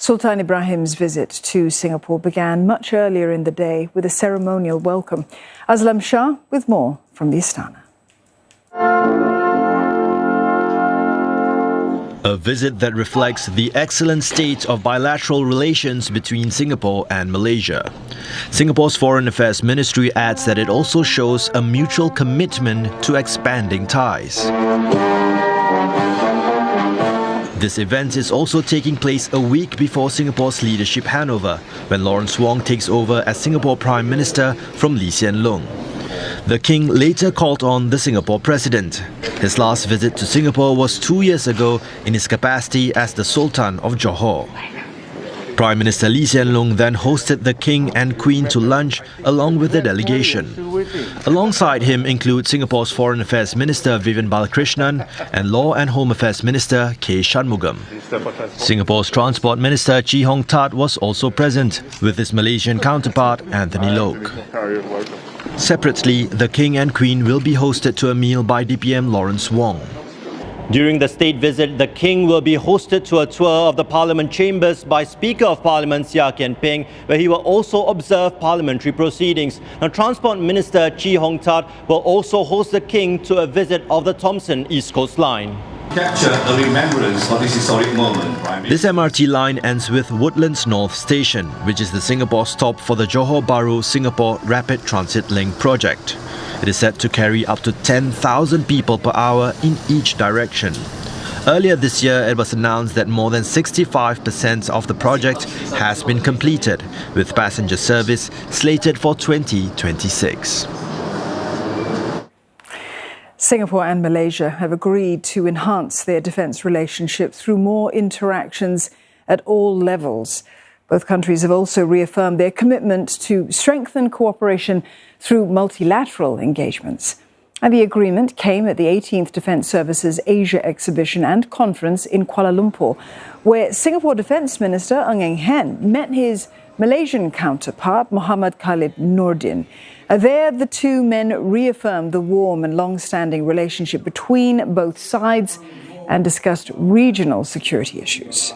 Sultan Ibrahim's visit to Singapore began much earlier in the day with a ceremonial welcome. Aslam Shah with more from the Istana. A visit that reflects the excellent state of bilateral relations between Singapore and Malaysia. Singapore's Foreign Affairs Ministry adds that it also shows a mutual commitment to expanding ties. This event is also taking place a week before Singapore's leadership handover, when Lawrence Wong takes over as Singapore Prime Minister from Hsien Loong. The King later called on the Singapore President. His last visit to Singapore was 2 years ago in his capacity as the Sultan of Johor. Prime Minister Hsien Loong then hosted the King and Queen to lunch along with the delegation. Alongside him include Singapore's Foreign Affairs Minister Vivian Balakrishnan and Law and Home Affairs Minister K. Shanmugam. Singapore's Transport Minister Chee Hong Tat was also present with his Malaysian counterpart Anthony Loong. Separately, the King and Queen will be hosted to a meal by DPM Lawrence Wong. During the state visit, the King will be hosted to a tour of the Parliament chambers by Speaker of Parliament Seah Kian Peng, where he will also observe parliamentary proceedings. Now, Transport Minister Chee Hong Tat will also host the King to a visit of the Thomson East Coast Line. Capture the remembrance of this historic moment. This MRT line ends with Woodlands North Station, which is the Singapore stop for the Johor Bahru Singapore Rapid Transit Link project. It is set to carry up to 10,000 people per hour in each direction. Earlier this year, it was announced that more than 65% of the project has been completed, with passenger service slated for 2026. Singapore and Malaysia have agreed to enhance their defence relationship through more interactions at all levels. Both countries have also reaffirmed their commitment to strengthen cooperation through multilateral engagements. And the agreement came at the 18th Defence Services Asia Exhibition and Conference in Kuala Lumpur, where Singapore Defence Minister Ng Eng Hen met his Malaysian counterpart Muhammad Khalid Nordin. There, the two men reaffirmed the warm and long-standing relationship between both sides and discussed regional security issues.